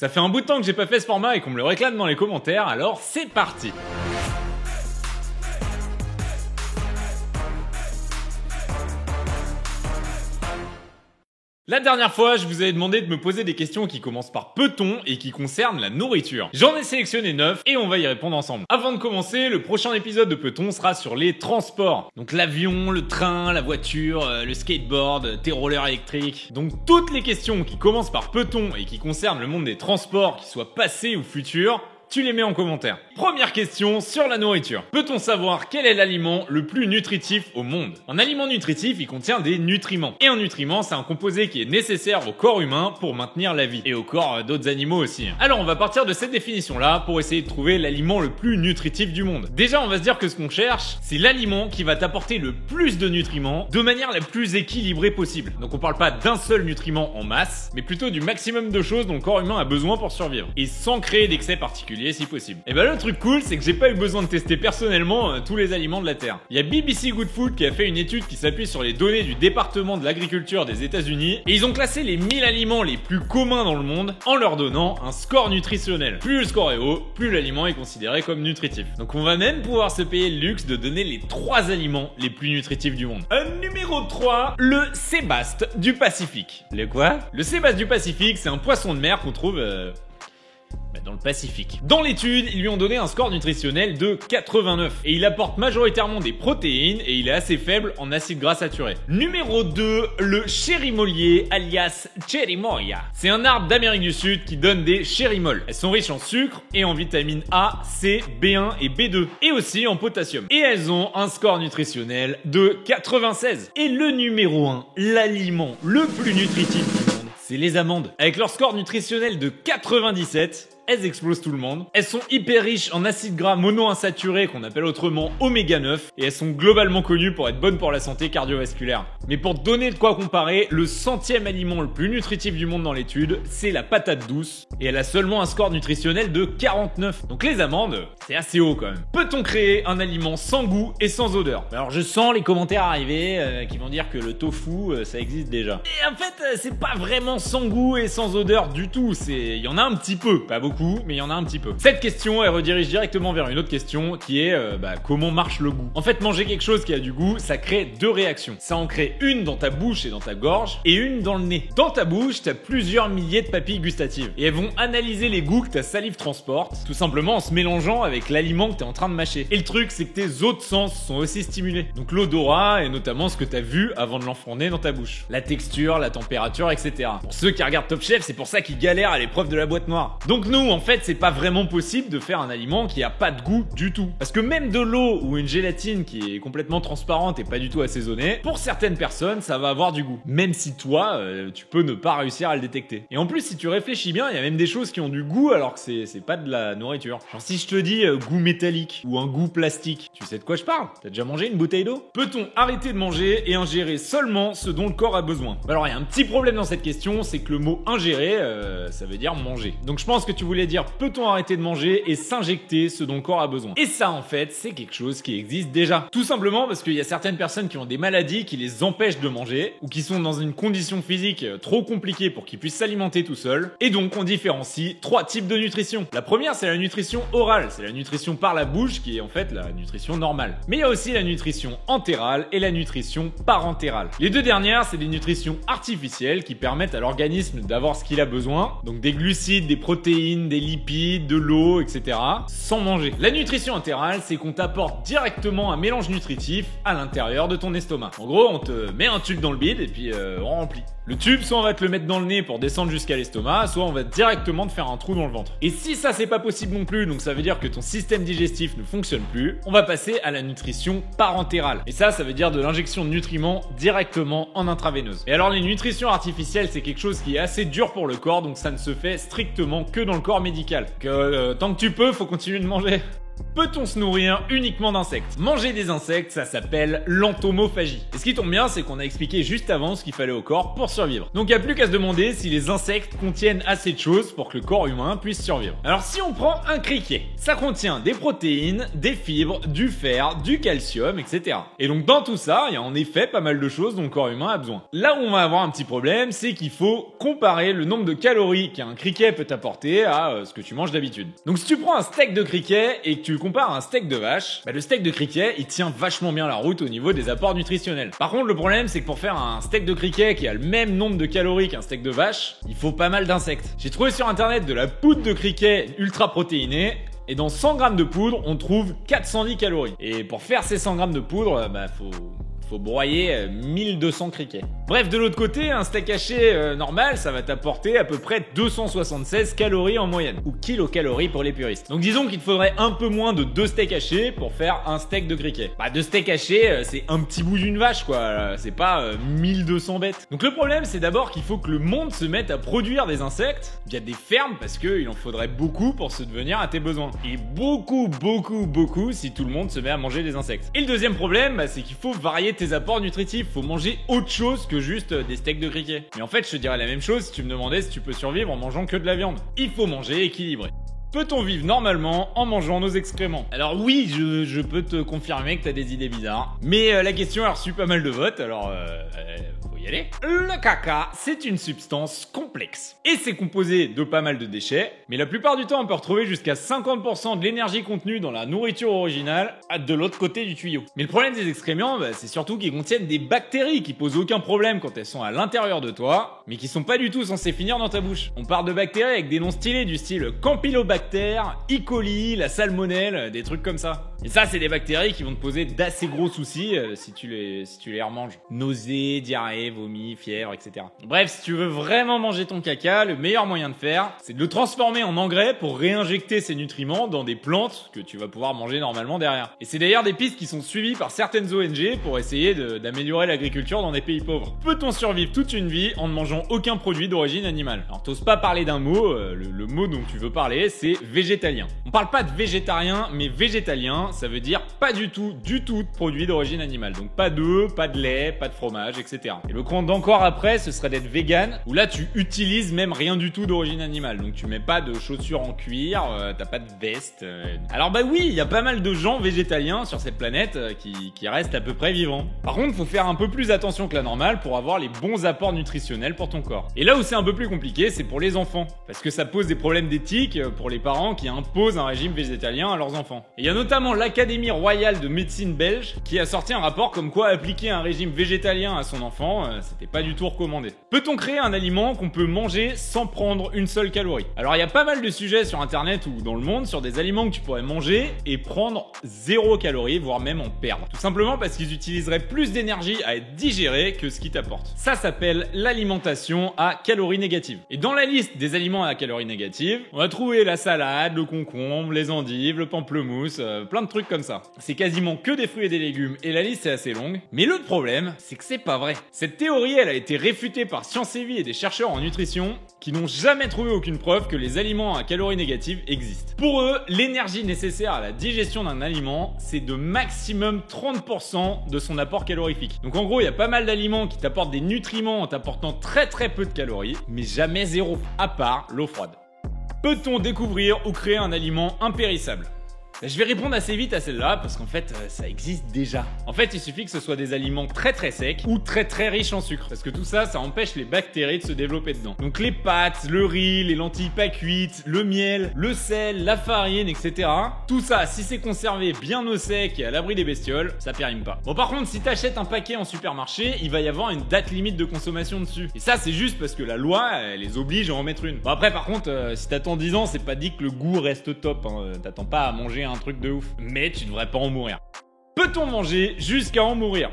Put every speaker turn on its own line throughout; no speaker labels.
Ça fait un bout de temps que j'ai pas fait ce format et qu'on me le réclame dans les commentaires, alors c'est parti. La dernière fois, je vous avais demandé de me poser des questions qui commencent par peut-on et qui concernent la nourriture. J'en ai sélectionné 9 et on va y répondre ensemble. Avant de commencer, le prochain épisode de peut-on sera sur les transports. Donc l'avion, le train, la voiture, le skateboard, tes rollers électriques. Donc toutes les questions qui commencent par peut-on et qui concernent le monde des transports, qu'ils soient passés ou futurs, tu les mets en commentaire. Première question sur la nourriture. Peut-on savoir quel est l'aliment le plus nutritif au monde? Un aliment nutritif, il contient des nutriments. Et un nutriment, c'est un composé qui est nécessaire au corps humain pour maintenir la vie. Et au corps d'autres animaux aussi. Alors on va partir de cette définition-là pour essayer de trouver l'aliment le plus nutritif du monde. Déjà, on va se dire que ce qu'on cherche, c'est l'aliment qui va t'apporter le plus de nutriments de manière la plus équilibrée possible. Donc on parle pas d'un seul nutriment en masse, mais plutôt du maximum de choses dont le corps humain a besoin pour survivre. Et sans créer d'excès particuliers si possible. Et bah le truc cool, c'est que j'ai pas eu besoin de tester personnellement tous les aliments de la Terre. Il y a BBC Good Food qui a fait une étude qui s'appuie sur les données du département de l'agriculture des États-Unis et ils ont classé les 1000 aliments les plus communs dans le monde en leur donnant un score nutritionnel. Plus le score est haut, plus l'aliment est considéré comme nutritif. Donc on va même pouvoir se payer le luxe de donner les 3 aliments les plus nutritifs du monde. Numéro 3, le sébaste du Pacifique. Le quoi? Le sébaste du Pacifique, c'est un poisson de mer qu'on trouve dans le Pacifique. Dans l'étude, ils lui ont donné un score nutritionnel de 89 et il apporte majoritairement des protéines et il est assez faible en acides gras saturés. Numéro 2, le chérimolier alias cherimoya. C'est un arbre d'Amérique du Sud qui donne des chérimoles. Elles sont riches en sucre et en vitamines A, C, B1 et B2 et aussi en potassium. Et elles ont un score nutritionnel de 96. Et le numéro 1, l'aliment le plus nutritif du monde, c'est les amandes. Avec leur score nutritionnel de 97, elles explosent tout le monde. Elles sont hyper riches en acides gras monoinsaturés qu'on appelle autrement oméga 9 et elles sont globalement connues pour être bonnes pour la santé cardiovasculaire. Mais pour te donner de quoi comparer, le 100e aliment le plus nutritif du monde dans l'étude, c'est la patate douce et elle a seulement un score nutritionnel de 49. Donc les amandes, c'est assez haut quand même. Peut-on créer un aliment sans goût et sans odeur? Alors je sens les commentaires arriver qui vont dire que le tofu ça existe déjà. Et en fait, c'est pas vraiment sans goût et sans odeur du tout, il y en a un petit peu, pas beaucoup, mais il y en a un petit peu. Cette question, elle redirige directement vers une autre question qui est comment marche le goût. En fait, manger quelque chose qui a du goût, ça crée 2 réactions. Ça en crée une dans ta bouche et dans ta gorge et une dans le nez. Dans ta bouche, t'as plusieurs milliers de papilles gustatives et elles vont analyser les goûts que ta salive transporte, tout simplement en se mélangeant avec l'aliment que t'es en train de mâcher. Et le truc, c'est que tes autres sens sont aussi stimulés. Donc l'odorat et notamment ce que t'as vu avant de l'enfourner dans ta bouche. La texture, la température, etc. Pour ceux qui regardent Top Chef, c'est pour ça qu'ils galèrent à l'épreuve de la boîte noire. Donc nous, en fait, c'est pas vraiment possible de faire un aliment qui a pas de goût du tout. Parce que même de l'eau ou une gélatine qui est complètement transparente et pas du tout assaisonnée, pour certaines personnes, ça va avoir du goût. Même si toi, tu peux ne pas réussir à le détecter. Et en plus, si tu réfléchis bien, il y a même des choses qui ont du goût alors que c'est pas de la nourriture. Genre si je te dis goût métallique ou un goût plastique, tu sais de quoi je parle? T'as déjà mangé une bouteille d'eau? Peut-on arrêter de manger et ingérer seulement ce dont le corps a besoin? Alors il y a un petit problème dans cette question, c'est que le mot ingérer, ça veut dire manger. Donc je pense que tu voulais dire peut-on arrêter de manger et s'injecter ce dont le corps a besoin? Et ça, en fait, c'est quelque chose qui existe déjà. Tout simplement parce qu'il y a certaines personnes qui ont des maladies qui les empêchent de manger ou qui sont dans une condition physique trop compliquée pour qu'ils puissent s'alimenter tout seuls. Et donc, on différencie 3 types de nutrition. La première, c'est la nutrition orale. C'est la nutrition par la bouche qui est en fait la nutrition normale. Mais il y a aussi la nutrition entérale et la nutrition parentérale. Les 2 dernières, c'est des nutritions artificielles qui permettent à l'organisme d'avoir ce qu'il a besoin. Donc des glucides, des protéines, des lipides, de l'eau, etc. sans manger. La nutrition entérale, c'est qu'on t'apporte directement un mélange nutritif à l'intérieur de ton estomac. En gros, on te met un tube dans le bide et puis on remplit. Le tube, soit on va te le mettre dans le nez pour descendre jusqu'à l'estomac, soit on va directement te faire un trou dans le ventre. Et si ça c'est pas possible non plus, donc ça veut dire que ton système digestif ne fonctionne plus, on va passer à la nutrition parentérale. Et ça veut dire de l'injection de nutriments directement en intraveineuse. Et alors les nutritions artificielles, c'est quelque chose qui est assez dur pour le corps, donc ça ne se fait strictement que dans le corps médical. Tant que tu peux, faut continuer de manger. Peut-on se nourrir uniquement d'insectes? Manger des insectes, ça s'appelle l'entomophagie. Et ce qui tombe bien, c'est qu'on a expliqué juste avant ce qu'il fallait au corps pour survivre. Donc il n'y a plus qu'à se demander si les insectes contiennent assez de choses pour que le corps humain puisse survivre. Alors si on prend un criquet, ça contient des protéines, des fibres, du fer, du calcium, etc. Et donc dans tout ça, il y a en effet pas mal de choses dont le corps humain a besoin. Là où on va avoir un petit problème, c'est qu'il faut comparer le nombre de calories qu'un criquet peut t'apporter à ce que tu manges d'habitude. Donc si tu prends un steak de criquet et que tu le compares à un steak de vache, le steak de criquet, il tient vachement bien la route au niveau des apports nutritionnels. Par contre, le problème, c'est que pour faire un steak de criquet qui a le même nombre de calories qu'un steak de vache, il faut pas mal d'insectes. J'ai trouvé sur internet de la poudre de criquet ultra protéinée, et dans 100 grammes de poudre, on trouve 410 calories. Et pour faire ces 100 grammes de poudre, faut broyer 1200 criquets. Bref, de l'autre côté, un steak haché normal, ça va t'apporter à peu près 276 calories en moyenne, ou kilocalories pour les puristes. Donc disons qu'il te faudrait un peu moins de 2 steaks hachés pour faire un steak de criquet. 2 steaks hachés, c'est un petit bout d'une vache quoi, c'est pas 1200 bêtes. Donc le problème, c'est d'abord qu'il faut que le monde se mette à produire des insectes via des fermes, parce qu'il en faudrait beaucoup pour subvenir à tes besoins. Et beaucoup si tout le monde se met à manger des insectes. Et le deuxième problème, c'est qu'il faut varier tes apports nutritifs, faut manger autre chose que juste des steaks de criquet. Mais en fait, je te dirais la même chose si tu me demandais si tu peux survivre en mangeant que de la viande. Il faut manger équilibré. Peut-on vivre normalement en mangeant nos excréments? Alors oui, je peux te confirmer que t'as des idées bizarres. Mais la question a reçu pas mal de votes, alors faut y aller. Le caca, c'est une substance complexe. Et c'est composé de pas mal de déchets, mais la plupart du temps on peut retrouver jusqu'à 50% de l'énergie contenue dans la nourriture originale de l'autre côté du tuyau. Mais le problème des excréments, c'est surtout qu'ils contiennent des bactéries qui posent aucun problème quand elles sont à l'intérieur de toi, mais qui sont pas du tout censées finir dans ta bouche. On parle de bactéries avec des noms stylés du style Campylobacter, E. coli, la salmonelle, des trucs comme ça. Et ça, c'est des bactéries qui vont te poser d'assez gros soucis si tu les remanges. Nausées, diarrhée, vomi, fièvre, etc. Bref, si tu veux vraiment manger ton caca, le meilleur moyen de faire, c'est de le transformer en engrais pour réinjecter ces nutriments dans des plantes que tu vas pouvoir manger normalement derrière. Et c'est d'ailleurs des pistes qui sont suivies par certaines ONG pour essayer d'améliorer l'agriculture dans des pays pauvres. Peut-on survivre toute une vie en ne mangeant aucun produit d'origine animale? Alors t'oses pas parler d'un mot, le mot dont tu veux parler, c'est végétalien. On parle pas de végétarien, mais végétalien, ça veut dire pas du tout de produits d'origine animale. Donc pas d'œufs, pas de lait, pas de fromage, etc. Et le compte d'encore après, ce serait d'être vegan, où là tu utilises même rien du tout d'origine animale. Donc tu mets pas de chaussures en cuir, t'as pas de veste. Alors oui, il y a pas mal de gens végétaliens sur cette planète qui restent à peu près vivants. Par contre, faut faire un peu plus attention que la normale pour avoir les bons apports nutritionnels pour ton corps. Et là où c'est un peu plus compliqué, c'est pour les enfants. Parce que ça pose des problèmes d'éthique pour les parents qui imposent un régime végétalien à leurs enfants. Et il y a notamment l'Académie royale de médecine belge qui a sorti un rapport comme quoi appliquer un régime végétalien à son enfant, c'était pas du tout recommandé. Peut-on créer un aliment qu'on peut manger sans prendre une seule calorie? Alors il y a pas mal de sujets sur internet ou dans le monde sur des aliments que tu pourrais manger et prendre 0 calories, voire même en perdre. Tout simplement parce qu'ils utiliseraient plus d'énergie à être digérés que ce qu'ils t'apportent. Ça s'appelle l'alimentation à calories négatives. Et dans la liste des aliments à calories négatives, on va trouver la salade, le concombre, les endives, le pamplemousse, plein de trucs comme ça. C'est quasiment que des fruits et des légumes et la liste est assez longue. Mais le problème, c'est que c'est pas vrai. Cette théorie, elle a été réfutée par Science et Vie et des chercheurs en nutrition qui n'ont jamais trouvé aucune preuve que les aliments à calories négatives existent. Pour eux, l'énergie nécessaire à la digestion d'un aliment, c'est de maximum 30% de son apport calorifique. Donc en gros, il y a pas mal d'aliments qui t'apportent des nutriments en t'apportant très peu de calories, mais jamais zéro, à part l'eau froide. Peut-on découvrir ou créer un aliment impérissable? Je vais répondre assez vite à celle-là parce qu'en fait ça existe déjà. En fait il suffit que ce soit des aliments très secs ou très riches en sucre parce que tout ça empêche les bactéries de se développer dedans. Donc les pâtes, le riz, les lentilles pas cuites, le miel, le sel, la farine, etc. Tout ça, si c'est conservé bien au sec et à l'abri des bestioles, ça périme pas. Bon par contre si t'achètes un paquet en supermarché, il va y avoir une date limite de consommation dessus. Et ça c'est juste parce que la loi elle les oblige à en mettre une. Bon après par contre si t'attends 10 ans c'est pas dit que le goût reste top, hein. T'attends pas à manger un truc de ouf. Mais tu devrais pas en mourir. Peut-on manger jusqu'à en mourir?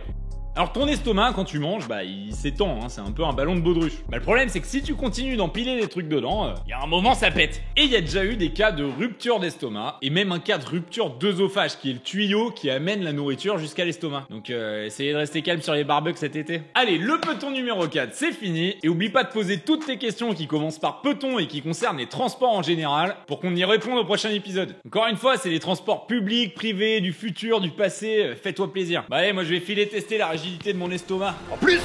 Alors ton estomac, quand tu manges, bah il s'étend, hein, c'est un peu un ballon de baudruche. Bah le problème c'est que si tu continues d'empiler des trucs dedans, il y a un moment ça pète. Et il y a déjà eu des cas de rupture d'estomac, et même un cas de rupture d'œsophage, qui est le tuyau qui amène la nourriture jusqu'à l'estomac. Donc essayez de rester calme sur les barbecues cet été. Allez, le peton numéro 4, c'est fini, et oublie pas de poser toutes tes questions qui commencent par peton et qui concernent les transports en général, pour qu'on y réponde au prochain épisode. Encore une fois, c'est les transports publics, privés, du futur, du passé, fais-toi plaisir. Bah allez, moi je vais filer tester la rigidité de mon estomac.
En plus,